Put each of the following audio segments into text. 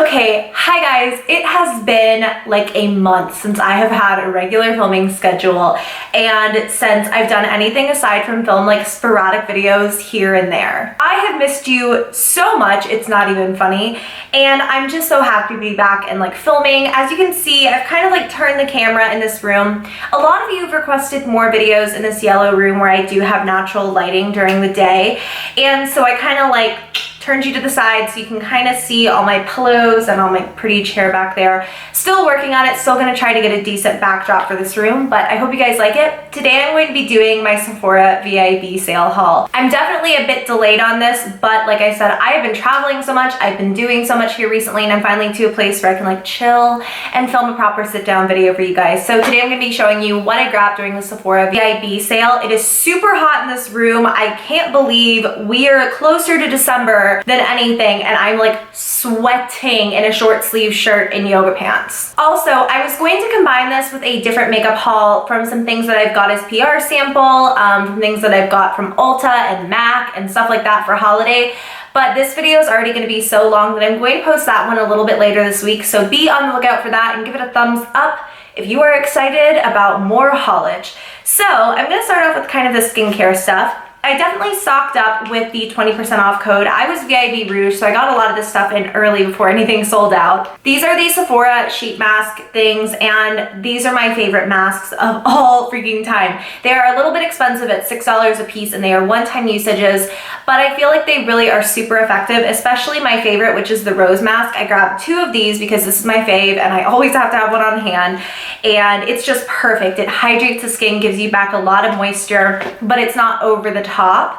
Okay, hi guys. It has been like a month since I have had a regular filming schedule and since I've done anything aside from film like sporadic videos here and there. I have missed you so much, it's not even funny, and I'm just so happy to be back and like filming. As you can see, I've kind of like turned the camera in this room. A lot of you have requested more videos in this yellow room where I do have natural lighting during the day, and so I kind of like turned you to the side so you can kind of see all my pillows and all my pretty chair back there. Still working on it, still gonna try to get a decent backdrop for this room, but I hope you guys like it. Today I'm going to be doing my Sephora VIB sale haul. I'm definitely a bit delayed on this, but like I said, I have been traveling so much, I've been doing so much here recently, and I'm finally to a place where I can like chill and film a proper sit down video for you guys. So today I'm gonna be showing you what I grabbed during the Sephora VIB sale. It is super hot in this room. I can't believe we are closer to December than anything, and I'm like sweating in a short sleeve shirt and yoga pants. Also, I was going to combine this with a different makeup haul from some things that I've got as PR sample, from things that I've got from Ulta and MAC and stuff like that for holiday. But this video is already going to be so long that I'm going to post that one a little bit later this week, so be on the lookout for that and give it a thumbs up if you are excited about more haulage. So I'm going to start off with kind of the skincare stuff. I definitely stocked up with the 20% off code. I was VIB Rouge, so I got a lot of this stuff in early before anything sold out. These are the Sephora sheet mask things, and these are my favorite masks of all freaking time. They are a little bit expensive at $6 a piece, and they are one-time usages, but I feel like they really are super effective, especially my favorite, which is the rose mask. I grabbed 2 of these because this is my fave, and I always have to have one on hand, and it's just perfect. It hydrates the skin, gives you back a lot of moisture, but it's not over the top.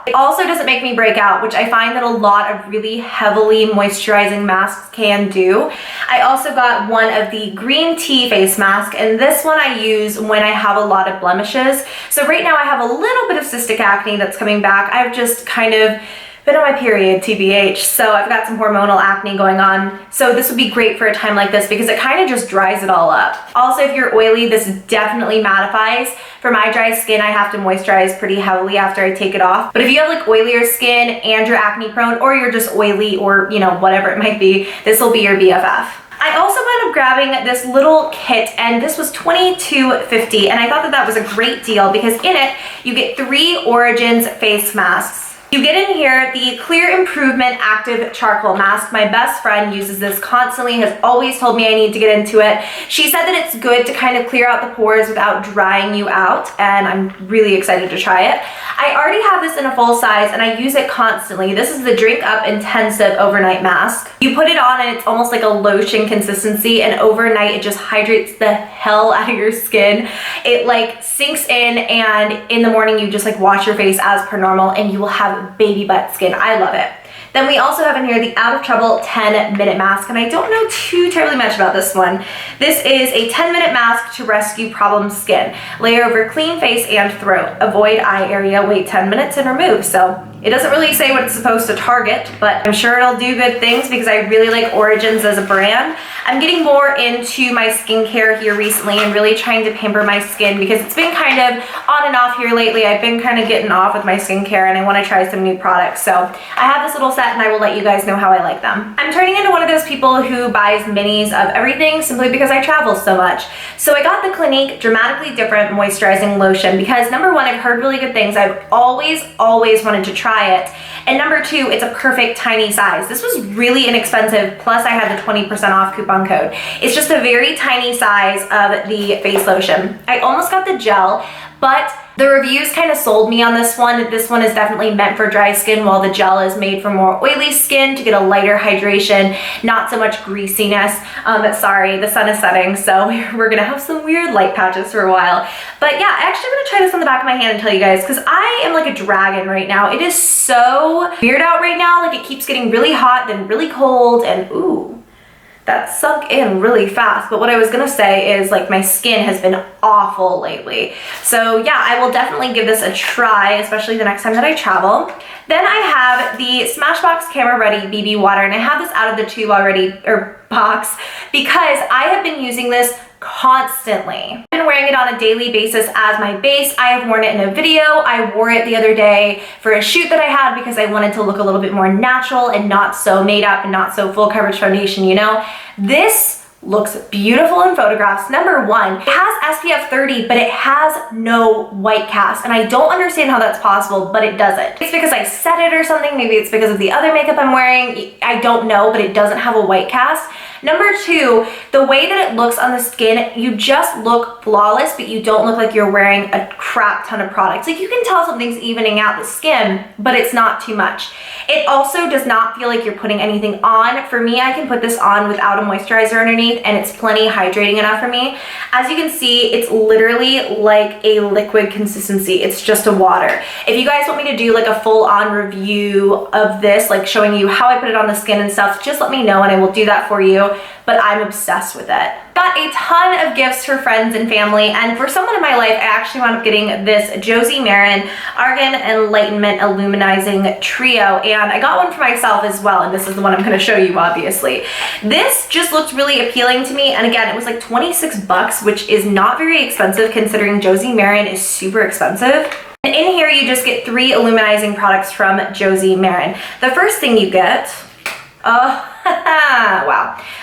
It also doesn't make me break out, which I find that a lot of really heavily moisturizing masks can do. I also got one of the green tea face mask, and this one I use when I have a lot of blemishes. So right now I have a little bit of cystic acne that's coming back. I've just kind of been on my period, TBH, so I've got some hormonal acne going on. So this would be great for a time like this because it kind of just dries it all up. Also, if you're oily, this definitely mattifies. For my dry skin, I have to moisturize pretty heavily after I take it off. But if you have like oilier skin and you're acne prone, or you're just oily, or you know, whatever it might be, this will be your BFF. I also ended up grabbing this little kit, and this was $22.50, and I thought that that was a great deal because in it, you get 3 Origins face masks. You get in here the Clear Improvement Active Charcoal Mask. My best friend uses this constantly, has always told me I need to get into it. She said that it's good to kind of clear out the pores without drying you out, and I'm really excited to try it. I already have this in a full size, and I use it constantly. This is the Drink Up Intensive Overnight Mask. You put it on, and it's almost like a lotion consistency, and overnight it just hydrates the hell out of your skin. It like sinks in, and in the morning you just like wash your face as per normal, and you will have baby butt skin. I love it. Then we also have in here the Out of Trouble 10-minute mask, and I don't know too terribly much about this one. This is a 10-minute mask to rescue problem skin. Layer over clean face and throat. Avoid eye area, wait 10 minutes and remove. So it doesn't really say what it's supposed to target, but I'm sure it'll do good things because I really like Origins as a brand. I'm getting more into my skincare here recently and really trying to pamper my skin because it's been kind of on and off here lately. I've been kind of getting off with my skincare, and I want to try some new products. So I have this little set, and I will let you guys know how I like them. I'm turning into one of those people who buys minis of everything simply because I travel so much. So I got the Clinique Dramatically Different Moisturizing Lotion because number 1, I've heard really good things. I've always wanted to try it. And number 2, it's a perfect tiny size. This was really inexpensive, plus I had the 20% off coupon code. It's just a very tiny size of the face lotion. I almost got the gel, but the reviews kind of sold me on this one. This one is definitely meant for dry skin, while the gel is made for more oily skin to get a lighter hydration, not so much greasiness. Sorry, the sun is setting, so we're gonna have some weird light patches for a while. But yeah, actually I'm gonna try this on the back of my hand and tell you guys, because I am like a dragon right now. It is so weird out right now. Like it keeps getting really hot, then really cold, and ooh. That sunk in really fast. But what I was gonna say is like my skin has been awful lately. So yeah, I will definitely give this a try, especially the next time that I travel. Then I have the Smashbox Camera Ready BB Water, and I have this out of the tube already, or box because I have been using this constantly. I've been wearing it on a daily basis as my base. I have worn it in a video. I wore it the other day for a shoot that I had because I wanted to look a little bit more natural and not so made up and not so full coverage foundation, you know? This looks beautiful in photographs. Number one, it has SPF 30, but it has no white cast, and I don't understand how that's possible, but it doesn't. It's because I set it or something. Maybe it's because of the other makeup I'm wearing. I don't know, but it doesn't have a white cast. Number two, the way that it looks on the skin, you just look flawless, but you don't look like you're wearing a crap ton of products. Like, you can tell something's evening out the skin, but it's not too much. It also does not feel like you're putting anything on. For me, I can put this on without a moisturizer underneath, and it's plenty hydrating enough for me. As you can see, it's literally like a liquid consistency. It's just a water. If you guys want me to do like a full-on review of this, like showing you how I put it on the skin and stuff, just let me know and I will do that for you. But I'm obsessed with it. Got a ton of gifts for friends and family, and for someone in my life, I actually wound up getting this Josie Maran Argan Enlightenment Illuminizing Trio, and I got one for myself as well, and this is the one I'm gonna show you, obviously. This just looked really appealing to me, and again, it was like 26 bucks, which is not very expensive considering Josie Maran is super expensive. And in here, you just get 3 illuminizing products from Josie Maran. The first thing you get, wow.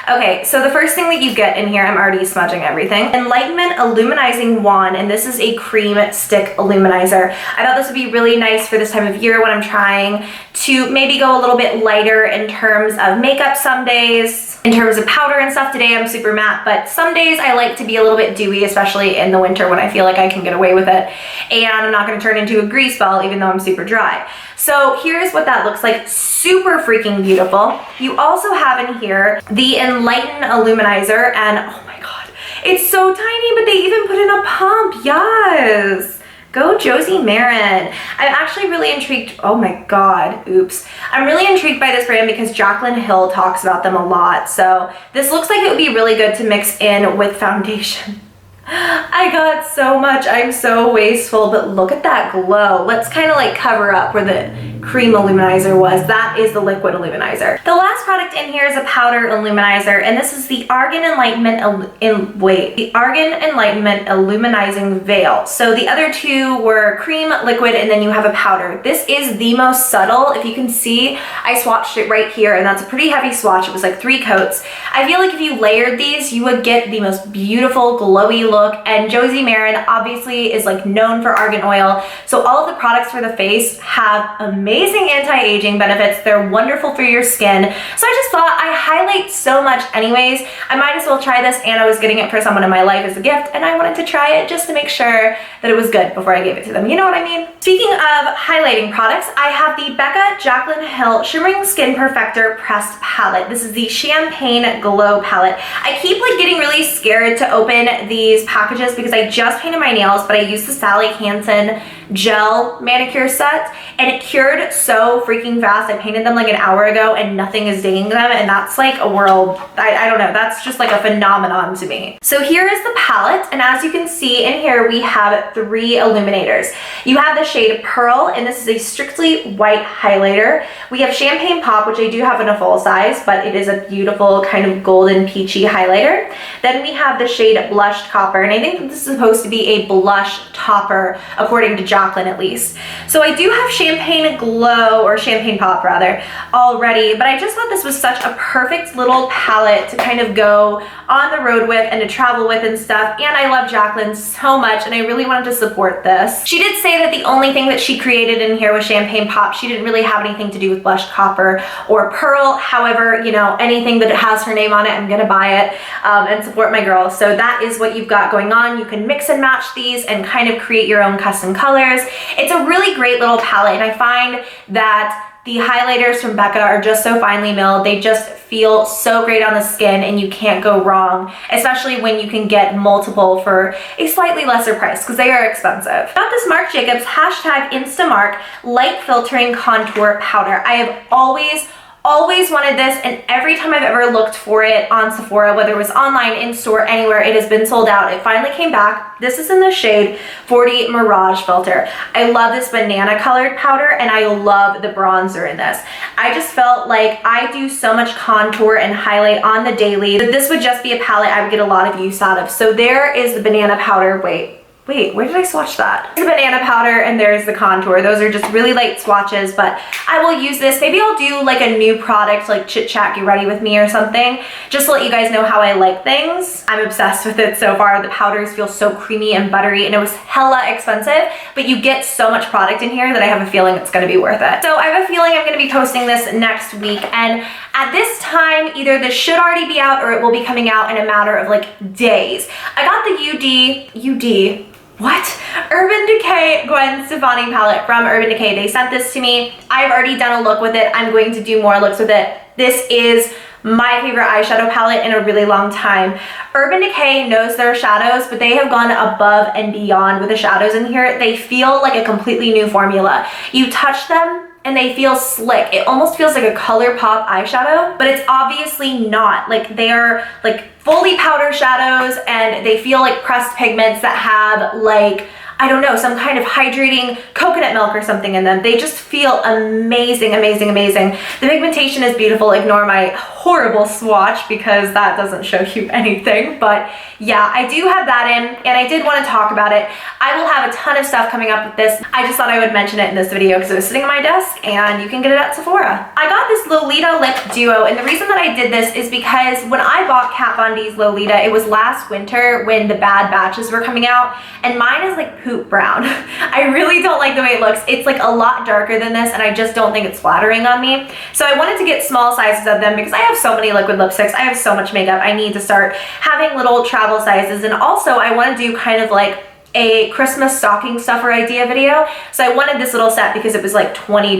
Okay, so the first thing that you get in here, I'm already smudging everything. Enlightenment Illuminizing Wand, and this is a cream stick illuminizer. I thought this would be really nice for this time of year when I'm trying to maybe go a little bit lighter in terms of makeup some days. In terms of powder and stuff, today I'm super matte, but some days I like to be a little bit dewy, especially in the winter when I feel like I can get away with it. And I'm not gonna turn into a grease ball even though I'm super dry. So here's what that looks like. Super freaking beautiful. You also have in here the Enlighten Illuminizer, and oh my God, it's so tiny, but they even put in a pump. Yes. Go Josie Maran. I'm actually really intrigued. Oh my God, oops. I'm really intrigued by this brand because Jaclyn Hill talks about them a lot. So this looks like it would be really good to mix in with foundation. I got so much. I'm so wasteful, but look at that glow. Let's kind of like cover up where the cream illuminizer was. That is the liquid illuminizer. The last product in here is a powder illuminizer, and this is the Argan Enlightenment Illuminizing Veil. So the other two were cream, liquid, and then you have a powder. This is the most subtle. If you can see, I swatched it right here, and that's a pretty heavy swatch. It was like 3 coats. I feel like if you layered these, you would get the most beautiful glowy look, and Josie Maran obviously is like known for argan oil, so all of the products for the face have amazing anti-aging benefits. They're wonderful for your skin, so I just thought I highlight so much anyways, I might as well try this, and I was getting it for someone in my life as a gift, and I wanted to try it just to make sure that it was good before I gave it to them, you know what I mean? Speaking of highlighting products, I have the Becca Jaclyn Hill Shimmering Skin Perfector Pressed Palette. This is the Champagne Glow Palette. I keep like getting really scared to open these packages because I just painted my nails, but I used the Sally Hansen gel manicure set, and it cured so freaking fast. I painted them like an hour ago and nothing is dinging them, and that's like a world, I don't know, that's just like a phenomenon to me. So here is the palette, and as you can see in here we have 3 illuminators. You have the shade Pearl, and this is a strictly white highlighter. We have Champagne Pop, which I do have in a full size, but it is a beautiful kind of golden peachy highlighter. Then we have the shade Blushed Copper, and I think that this is supposed to be a blush topper according to Jaclyn at least. So I do have Champagne Glow, or Champagne Pop rather, already, but I just thought this was such a perfect little palette to kind of go on the road with and to travel with and stuff, and I love Jaclyn so much, and I really wanted to support this. She did say that the only thing that she created in here was Champagne Pop. She didn't really have anything to do with Blushed Copper or Pearl. However, you know, anything that has her name on it, I'm gonna buy it and support my girl. So that is what you've got going on. You can mix and match these and kind of create your own custom colors. It's a really great little palette, and I find that the highlighters from Becca are just so finely milled. They just feel so great on the skin, and you can't go wrong, especially when you can get multiple for a slightly lesser price because they are expensive. Got this Marc Jacobs #Instamark Light Filtering Contour Powder. I have always Always wanted this, and every time I've ever looked for it on Sephora, whether it was online, in store, anywhere, it has been sold out. It finally came back. This is in the shade 40 Mirage Filter. I love this banana colored powder, and I love the bronzer in this. I just felt like I do so much contour and highlight on the daily that this would just be a palette I would get a lot of use out of. So there is the banana powder. Wait, where did I swatch that? There's the banana powder and there's the contour. Those are just really light swatches, but I will use this. Maybe I'll do like a new product, like Chit Chat Get Ready With Me or something, just to let you guys know how I like things. I'm obsessed with it so far. The powders feel so creamy and buttery, and it was hella expensive, but you get so much product in here that I have a feeling it's gonna be worth it. So I have a feeling I'm gonna be posting this next week, and at this time, either this should already be out or it will be coming out in a matter of like days. I got the Urban Decay Gwen Stefani palette from Urban Decay. They sent this to me. I've already done a look with it. I'm going to do more looks with it. This is my favorite eyeshadow palette in a really long time. Urban Decay knows their shadows, but they have gone above and beyond with the shadows in here. They feel like a completely new formula. You touch them and they feel slick. It almost feels like a ColourPop eyeshadow, but it's obviously not. Like, they are like fully powder shadows, and they feel like pressed pigments that have like, I don't know, some kind of hydrating coconut milk or something in them. They just feel amazing, amazing, amazing. The pigmentation is beautiful. Ignore my horrible swatch because that doesn't show you anything. But yeah, I do have that in, and I did want to talk about it. I will have a ton of stuff coming up with this. I just thought I would mention it in this video because it was sitting on my desk, and you can get it at Sephora. I got this Lolita Lip Duo, and the reason that I did this is because when I bought Kat Von D's Lolita, it was last winter when the bad batches were coming out, and mine is like poop brown. I really don't like the way it looks. It's like a lot darker than this, and I just don't think it's flattering on me. So I wanted to get small sizes of them because I have so many liquid lipsticks. I have so much makeup. I need to start having little travel sizes, and also I want to do kind of like a Christmas stocking stuffer idea video. So I wanted this little set because it was like $20.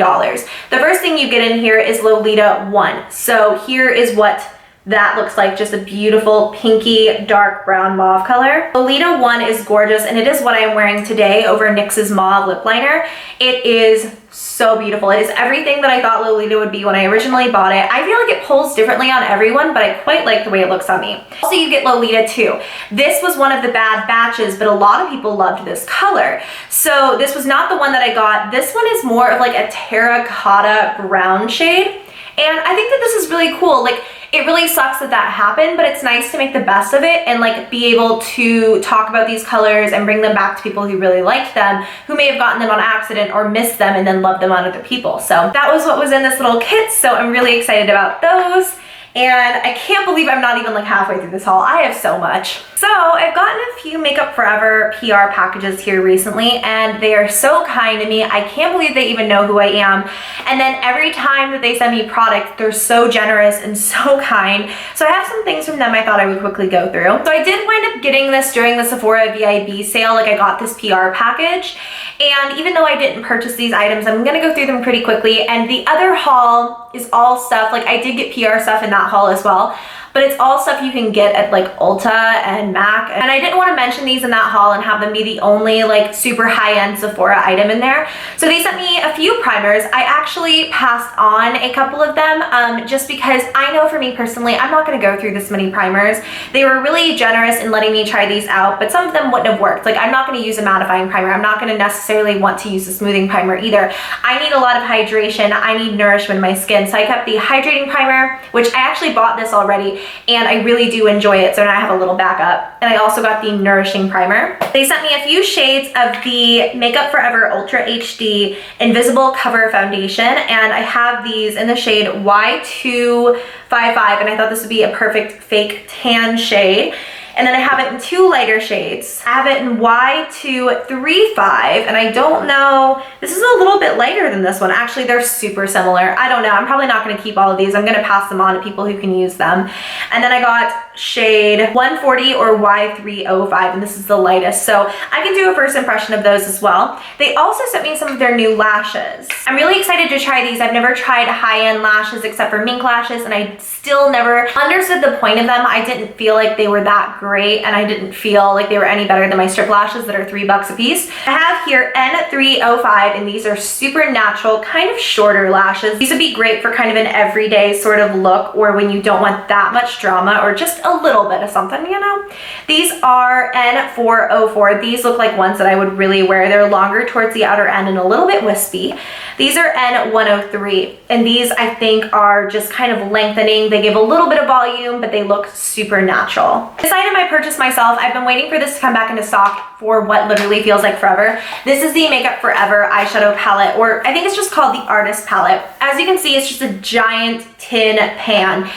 The first thing you get in here is Lolita 1. So here is what that looks like, just a beautiful pinky dark brown mauve color. Lolita 1 is gorgeous, and it is what I'm wearing today over NYX's mauve lip liner. It is so beautiful. It is everything that I thought Lolita would be when I originally bought it. I feel like it pulls differently on everyone, but I quite like the way it looks on me. Also, you get Lolita 2. This was one of the bad batches, but a lot of people loved this color. So this was not the one that I got. This one is more of like a terracotta brown shade. And I think that this is really cool. Like, it really sucks that that happened, but it's nice to make the best of it and like be able to talk about these colors and bring them back to people who really liked them, who may have gotten them on accident or missed them and then loved them on other people. So that was what was in this little kit. So I'm really excited about those. And I can't believe I'm not even like halfway through this haul. I have so much. So I've gotten a few Makeup Forever PR packages here recently, and they are so kind to me. I can't believe they even know who I am. And then every time that they send me product, they're so generous and so kind. So I have some things from them I thought I would quickly go through. So I did wind up getting this during the Sephora VIB sale. Like, I got this PR package, and even though I didn't purchase these items, I'm gonna go through them pretty quickly. And the other haul is all stuff, like I did get PR stuff in that haul as well, but it's all stuff you can get at like Ulta and MAC. And I didn't want to mention these in that haul and have them be the only like super high-end Sephora item in there. So they sent me a few primers. I actually passed on a couple of them just because I know for me personally, I'm not going to go through this many primers. They were really generous in letting me try these out, but some of them wouldn't have worked. Like, I'm not going to use a mattifying primer. I'm not going to necessarily want to use a smoothing primer either. I need a lot of hydration. I need nourishment in my skin. So I kept the hydrating primer, which I actually bought this already, and I really do enjoy it, so now I have a little backup. And I also got the nourishing primer. They sent me a few shades of the Makeup Forever Ultra HD Invisible Cover Foundation, and I have these in the shade Y255, and I thought this would be a perfect fake tan shade. And then I have it in two lighter shades. I have it in Y235, and I don't know, this is a little bit lighter than this one. Actually, they're super similar. I don't know, I'm probably not gonna keep all of these. I'm gonna pass them on to people who can use them. And then I got shade 140 or Y305, and this is the lightest, so I can do a first impression of those as well. They also sent me some of their new lashes. I'm really excited to try these. I've never tried high-end lashes except for mink lashes, and I still never understood the point of them. I didn't feel like they were that great, and I didn't feel like they were any better than my strip lashes that are $3 a piece. I have here N305, and these are super natural, kind of shorter lashes. These would be great for kind of an everyday sort of look, or when you don't want that much drama or just a little bit of something, you know? These are N404. These look like ones that I would really wear. They're longer towards the outer end and a little bit wispy. These are N103, and these I think are just kind of lengthening. They give a little bit of volume, but they look super natural. This item I purchased myself. I've been waiting for this to come back into stock for what literally feels like forever. This is the Makeup Forever eyeshadow palette, or I think it's just called the Artist Palette. As you can see, it's just a giant tin pan, and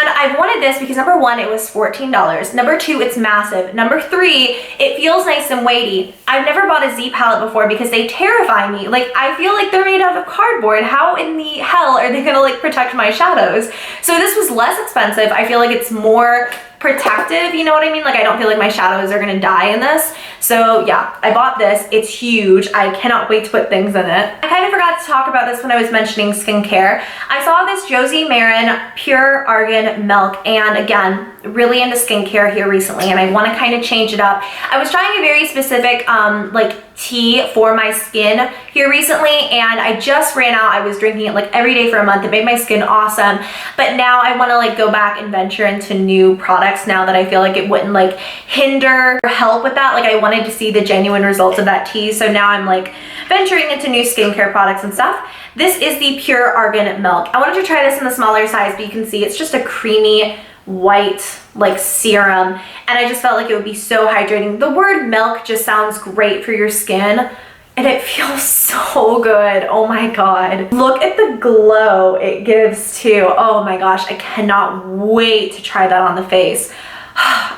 I wanted this because number one, it was $14. Number two, it's massive. Number three, it feels nice and weighty. I've never bought a Z palette before because they terrify me. Like, I feel like they're made out of cardboard. How in the hell are they gonna like protect my shadows? So this was less expensive. I feel like it's more protective, you know what I mean? Like, I don't feel like my shadows are gonna die in this. So yeah, I bought this. It's huge. I cannot wait to put things in it. I kind of forgot to talk about this when I was mentioning skincare. I saw this Josie Maran Pure Argan Milk, and again, really into skincare here recently, and I want to kind of change it up. I was trying a very specific like tea for my skin here recently, and I just ran out. I was drinking it like every day for a month. It made my skin awesome, but now I want to like go back and venture into new products now that I feel like it wouldn't like hinder or help with that. Like, I wanted to see the genuine results of that tea, so now I'm like venturing into new skincare products and stuff. This is the Pure Argan Milk. I wanted to try this in the smaller size, but you can see it's just a creamy white like serum, and I just felt like it would be so hydrating. The word milk just sounds great for your skin, and it feels so good. Oh my god, look at the glow it gives too. Oh my gosh, I cannot wait to try that on the face.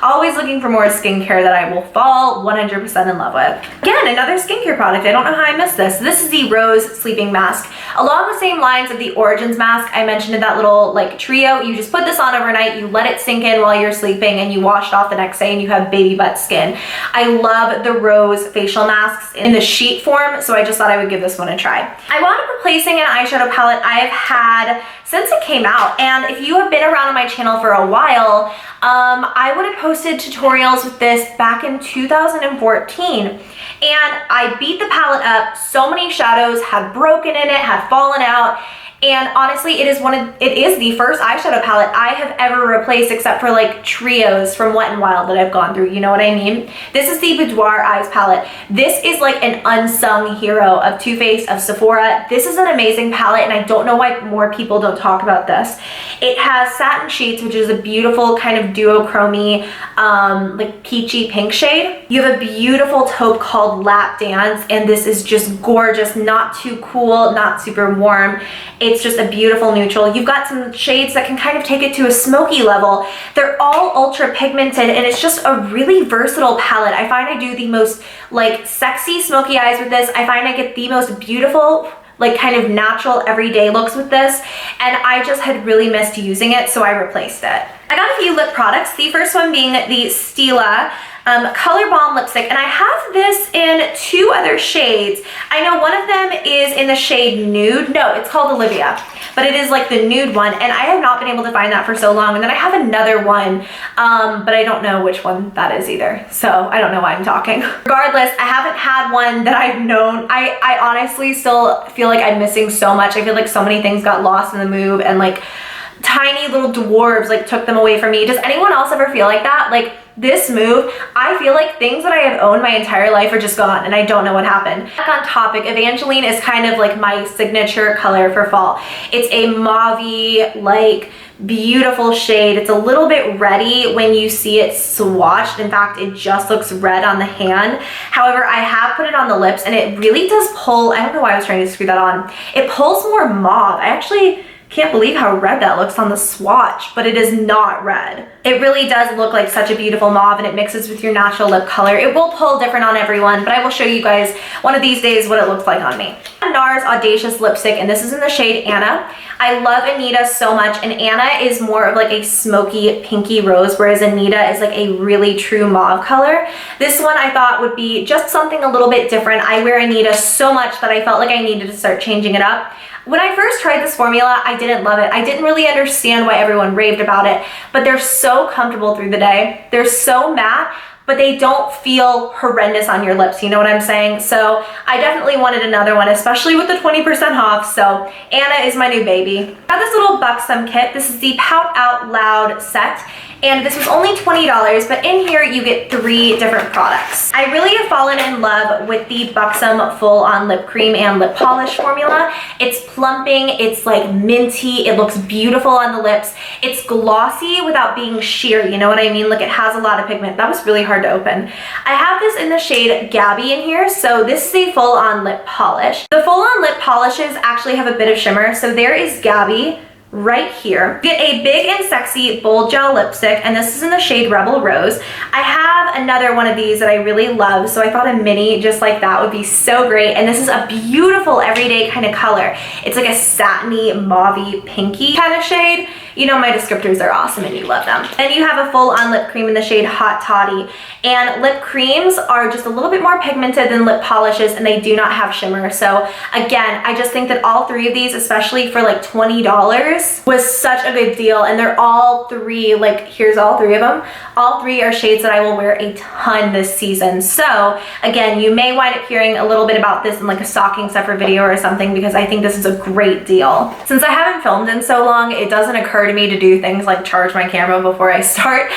Always looking for more skincare that I will fall 100% in love with. Again, another skincare product. I don't know how I missed this. This is the Rose Sleeping Mask. Along the same lines of the Origins mask I mentioned in that little like trio, you just put this on overnight, you let it sink in while you're sleeping, and you wash it off the next day and you have baby butt skin. I love the Rose facial masks in the sheet form, so I just thought I would give this one a try. I wound up replacing an eyeshadow palette I have had since it came out, and if you have been around on my channel for a while, I would have posted tutorials with this back in 2014, and I beat the palette up. So many shadows had broken in it, had fallen out, and honestly, it is the first eyeshadow palette I have ever replaced, except for like trios from Wet n Wild that I've gone through, you know what I mean? This is the Boudoir Eyes palette. This is like an unsung hero of Too Faced, of Sephora. This is an amazing palette, and I don't know why more people don't talk about this. It has satin sheets, which is a beautiful kind of duochromy, like peachy pink shade. You have a beautiful taupe called Lap Dance, and this is just gorgeous, not too cool, not super warm. It's just a beautiful neutral. You've got some shades that can kind of take it to a smoky level. They're all ultra pigmented, and it's just a really versatile palette. I find I do the most like sexy smoky eyes with this. I find I get the most beautiful, like kind of natural everyday looks with this, and I just had really missed using it, so I replaced it. I got a few lip products, the first one being the Stila Color Balm Lipstick, and I have this in two other shades. I know one of them is in the shade Nude. No, it's called Olivia, but it is like the nude one, and I have not been able to find that for so long. And then I have another one, but I don't know which one that is either, so I don't know why I'm talking. Regardless, I haven't had one that I've known. I honestly still feel like I'm missing so much. I feel like so many things got lost in the move, and like tiny little dwarves like took them away from me. Does anyone else ever feel like that? Like, this move, I feel like things that I have owned my entire life are just gone, and I don't know what happened. Back on topic, Evangeline is kind of like my signature color for fall. It's a mauve-y, like beautiful shade. It's a little bit reddy when you see it swatched. In fact, it just looks red on the hand. However, I have put it on the lips, and it really does pull. I don't know why I was trying to screw that on. It pulls more mauve. I actually can't believe how red that looks on the swatch, but it is not red. It really does look like such a beautiful mauve, and it mixes with your natural lip color. It will pull different on everyone, but I will show you guys one of these days what it looks like on me. NARS Audacious lipstick, and this is in the shade Anna. I love Anita so much, and Anna is more of like a smoky pinky rose, whereas Anita is like a really true mauve color. This one I thought would be just something a little bit different. I wear Anita so much that I felt like I needed to start changing it up. When I first tried this formula, I didn't love it. I didn't really understand why everyone raved about it, but they're so comfortable through the day. They're so matte, but they don't feel horrendous on your lips, you know what I'm saying? So I definitely wanted another one, especially with the 20% off, so Anna is my new baby. I got this little Buxom kit. This is the Pout Out Loud set, and this was only $20, but in here you get 3 different products. I really have fallen in love with the Buxom Full On Lip Cream and Lip Polish formula. It's plumping, it's like minty, it looks beautiful on the lips. It's glossy without being sheer, you know what I mean? Like, it has a lot of pigment. That was really hard to open. I have this in the shade Gabby in here, so this is a Full On Lip Polish. The Full On Lip Polishes actually have a bit of shimmer, so there is Gabby right here. Get a big and sexy bold gel lipstick, and this is in the shade Rebel Rose. I have another one of these that I really love, so I thought a mini just like that would be so great, and this is a beautiful everyday kind of color. It's like a satiny, mauvey, pinky kind of shade. You know my descriptors are awesome and you love them. Then you have a Full On Lip Cream in the shade Hot Toddy, and lip creams are just a little bit more pigmented than lip polishes, and they do not have shimmer. So again, I just think that all 3 of these, especially for like $20, was such a good deal, and they're all 3, like, here's all 3 of them. All 3 are shades that I will wear a ton this season. So again, you may wind up hearing a little bit about this in like a stocking stuffer video or something, because I think this is a great deal. Since I haven't filmed in so long, it doesn't occur to me to do things like charge my camera before I start.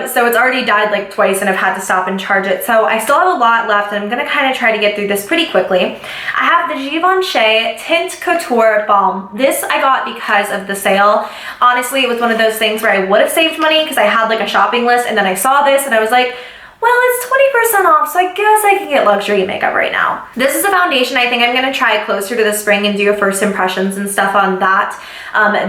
So it's already died like twice and I've had to stop and charge it. So I still have a lot left, and I'm gonna kind of try to get through this pretty quickly. I have the Givenchy Tint Couture Balm. This I got because of the sale. Honestly, it was one of those things where I would have saved money because I had like a shopping list, and then I saw this and I was like, well, it's 20% off, so I guess I can get luxury makeup right now. This is a foundation I think I'm gonna try closer to the spring and do a first impressions and stuff on that.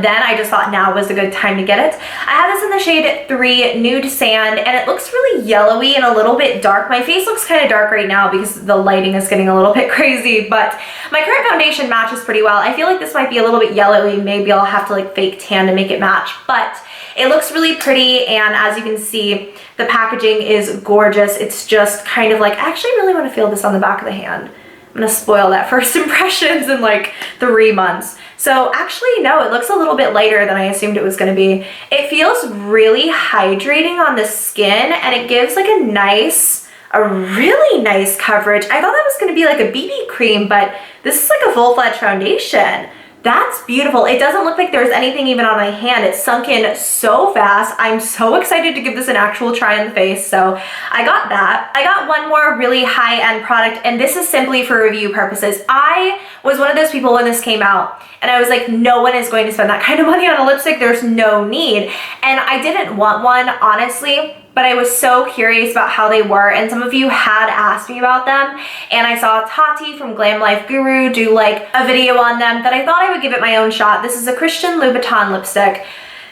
Then I just thought now was a good time to get it. I have this in the shade 3 Nude Sand, and it looks really yellowy and a little bit dark. My face looks kind of dark right now because the lighting is getting a little bit crazy, but my current foundation matches pretty well. I feel like this might be a little bit yellowy. Maybe I'll have to like fake tan to make it match, but it looks really pretty, and as you can see, the packaging is gorgeous. It's just kind of like, I actually really want to feel this on the back of the hand. I'm gonna spoil that first impressions in like 3 months. So actually, no, it looks a little bit lighter than I assumed it was gonna be. It feels really hydrating on the skin, and it gives like a really nice coverage. I thought that was gonna be like a BB cream, but this is like a full-fledged foundation. That's beautiful. It doesn't look like there's anything even on my hand. It sunk in so fast. I'm so excited to give this an actual try on the face, so I got that. I got one more really high-end product, and this is simply for review purposes. I was one of those people when this came out, and I was like, no one is going to spend that kind of money on a lipstick. There's no need. And I didn't want one, honestly, but I was so curious about how they were, and some of you had asked me about them, and I saw Tati from Glam Life Guru do like a video on them that I thought I would give it my own shot. This is a Christian Louboutin lipstick.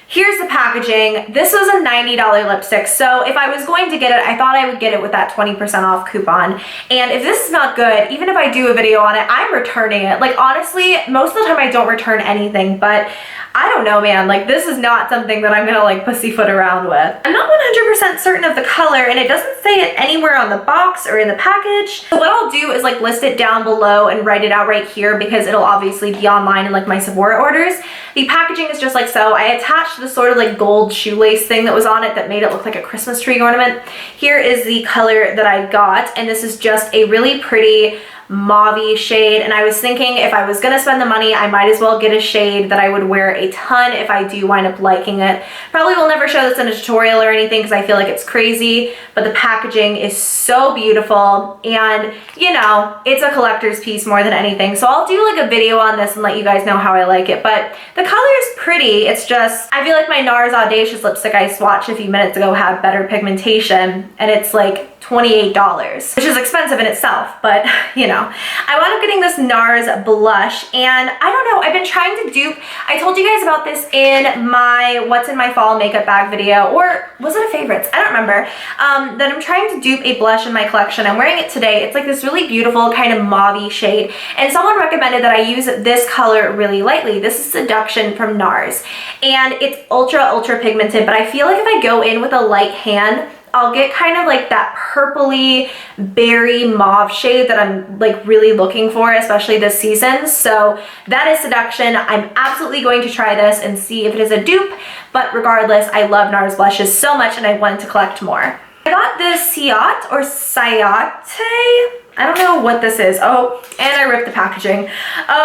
Here's the packaging. This was a $90 lipstick, so if I was going to get it, I thought I would get it with that 20% off coupon. And if this is not good, even if I do a video on it, I'm returning it. Like, honestly, most of the time I don't return anything, but I don't know, man, like this is not something that I'm gonna like pussyfoot around with. I'm not 100% certain of the color, and it doesn't say it anywhere on the box or in the package. So what I'll do is like list it down below and write it out right here, because it'll obviously be online in like my Sephora orders. The packaging is just like so. I attached the sort of like gold shoelace thing that was on it that made it look like a Christmas tree ornament. Here is the color that I got, and this is just a really pretty mauve shade, and I was thinking if I was gonna spend the money, I might as well get a shade that I would wear a ton if I do wind up liking it. Probably will never show this in a tutorial or anything because I feel like it's crazy, but the packaging is so beautiful, and you know, it's a collector's piece more than anything. So I'll do like a video on this and let you guys know how I like it, but the color is pretty. It's just, I feel like my NARS Audacious lipstick I swatched a few minutes ago had better pigmentation, and it's like $28, which is expensive in itself, but you know. know. I wound up getting this NARS blush, and I don't know, I've been trying to dupe, I told you guys about this in my what's in my fall makeup bag video, or was it a favorites? I don't remember, that I'm trying to dupe a blush in my collection. I'm wearing it today. It's like this really beautiful kind of mauve-y shade, and someone recommended that I use this color really lightly. This is Seduction from NARS, and it's ultra pigmented, but I feel like if I go in with a light hand, I'll get kind of like that purpley berry mauve shade that I'm like really looking for, especially this season. So that is Seduction. I'm absolutely going to try this and see if it is a dupe, but regardless, I love NARS blushes so much and I wanted to collect more. I got this Ciate or Ciate. I don't know what this is. Oh, and I ripped the packaging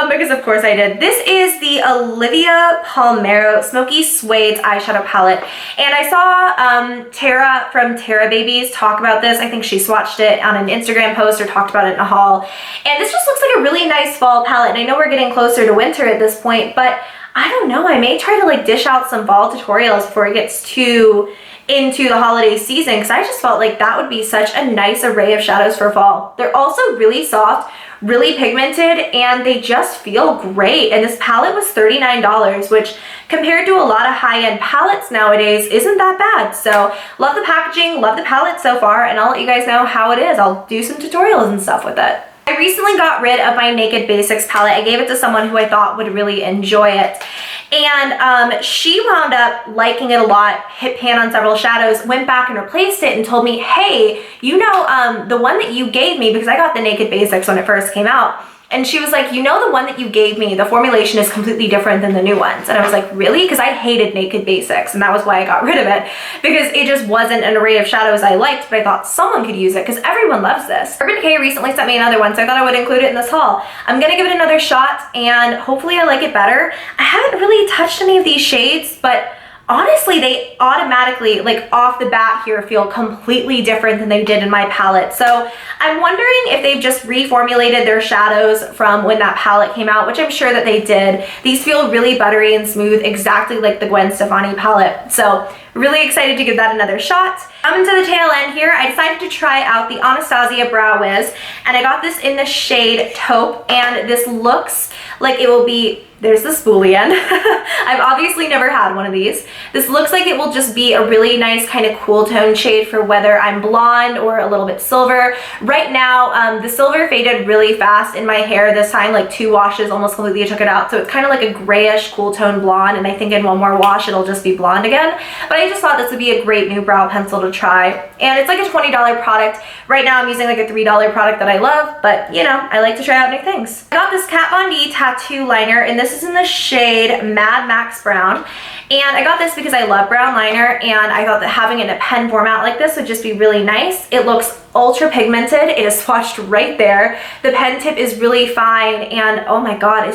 because of course I did. This is the Olivia Palmero Smoky Suede eyeshadow palette. And I saw Tara from Tara Babies talk about this. I think she swatched it on an Instagram post or talked about it in a haul. And this just looks like a really nice fall palette. And I know we're getting closer to winter at this point, but I don't know. I may try to like dish out some fall tutorials before it gets too into the holiday season, because I just felt like that would be such a nice array of shadows for fall. They're also really soft, really pigmented, and they just feel great. And this palette was $39, which compared to a lot of high-end palettes nowadays isn't that bad. So love the packaging, love the palette so far, and I'll let you guys know how it is. I'll do some tutorials and stuff with it. I recently got rid of my Naked Basics palette. I gave it to someone who I thought would really enjoy it. And she wound up liking it a lot, hit pan on several shadows, went back and replaced it and told me, hey, you know, the one that you gave me, because I got the Naked Basics when it first came out, and she was like, you know, the one that you gave me, the formulation is completely different than the new ones. And I was like, really? Because I hated Naked Basics, and that was why I got rid of it, because it just wasn't an array of shadows I liked, but I thought someone could use it because everyone loves this. Urban Decay recently sent me another one, so I thought I would include it in this haul. I'm gonna give it another shot, and hopefully I like it better. I haven't really touched any of these shades, but honestly, they automatically, like off the bat here, feel completely different than they did in my palette. So I'm wondering if they've just reformulated their shadows from when that palette came out, which I'm sure that they did. These feel really buttery and smooth, exactly like the Gwen Stefani palette. So really excited to give that another shot. Coming to the tail end here, I decided to try out the Anastasia Brow Wiz, and I got this in the shade Taupe, and this looks like it will be, there's the spoolie end. I've obviously never had one of these. This looks like it will just be a really nice kind of cool tone shade for whether I'm blonde or a little bit silver. Right now, the silver faded really fast in my hair this time, like 2 washes almost completely took it out. So it's kind of like a grayish cool tone blonde, and I think in one more wash it'll just be blonde again. But I just thought this would be a great new brow pencil to try. And it's like a $20 product. Right now I'm using like a $3 product that I love, but you know, I like to try out new things. I got this Kat Von D tattoo liner, and this is in the shade Mad Max Brown. And I got this because I love brown liner, and I thought that having it in a pen format like this would just be really nice. It looks ultra pigmented. It is swatched right there. The pen tip is really fine, and oh my god,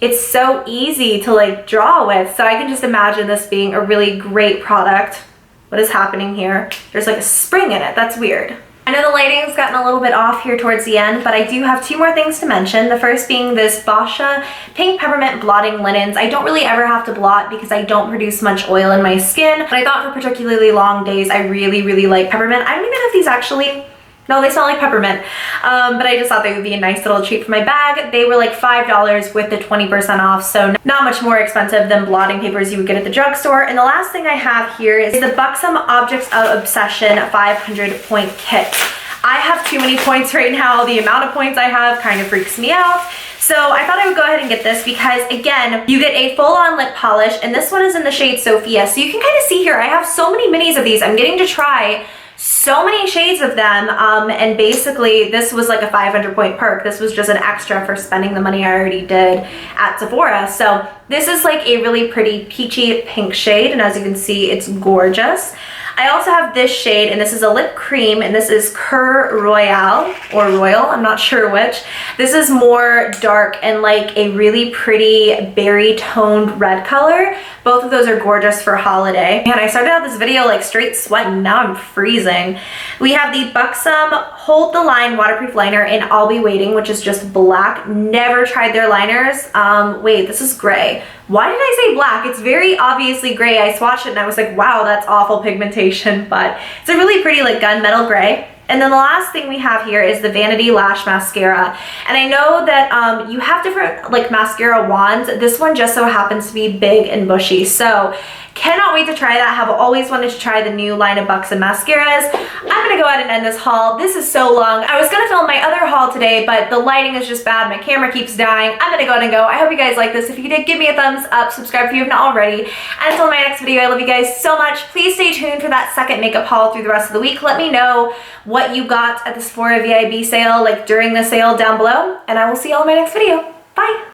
it's so easy to like draw with. So I can just imagine this being a really great product. What is happening here? There's like a spring in it. That's weird. I know the lighting's gotten a little bit off here towards the end, but I do have 2 more things to mention. The first being this Boscia Pink Peppermint Blotting Linens. I don't really ever have to blot because I don't produce much oil in my skin, but I thought for particularly long days I really like peppermint. I don't even know if these actually, no, they smell like peppermint, but I just thought they would be a nice little treat for my bag. They were like $5 with the 20% off, so not much more expensive than blotting papers you would get at the drugstore. And the last thing I have here is the Buxom Objects of Obsession 500 point kit. I have too many points right now. The amount of points I have kind of freaks me out. So I thought I would go ahead and get this because, again, you get a full-on lip polish, and this one is in the shade Sophia. So you can kind of see here, I have so many minis of these. I'm getting to try so many shades of them, and basically this was like a 500 point perk. This was just an extra for spending the money I already did at Sephora. So this is like a really pretty peachy pink shade, and as you can see, it's gorgeous. I also have this shade, and this is a lip cream, and this is Cur Royale, or Royal, I'm not sure which. This is more dark and like a really pretty berry toned red color. Both of those are gorgeous for holiday. And I started out this video like straight sweating, now I'm freezing. We have the Buxom Hold the Line Waterproof Liner in I'll Be Waiting, which is just black. Never tried their liners. Wait, this is gray. Why did I say black? It's very obviously gray. I swatched it and I was like, wow, that's awful pigmentation, but it's a really pretty like gunmetal gray. And then the last thing we have here is the Vanity Lash Mascara. And I know that you have different like mascara wands. This one just so happens to be big and bushy. So cannot wait to try that. Have always wanted to try the new line of Buxom mascaras. I'm gonna go ahead and end this haul. This is so long. I was gonna film my other haul today, but the lighting is just bad. My camera keeps dying. I'm gonna go ahead and go. I hope you guys like this. If you did, give me a thumbs up. Subscribe if you have not already. And until my next video, I love you guys so much. Please stay tuned for that second makeup haul through the rest of the week. Let me know what you got at the Sephora VIB sale, like during the sale down below. And I will see you all in my next video. Bye.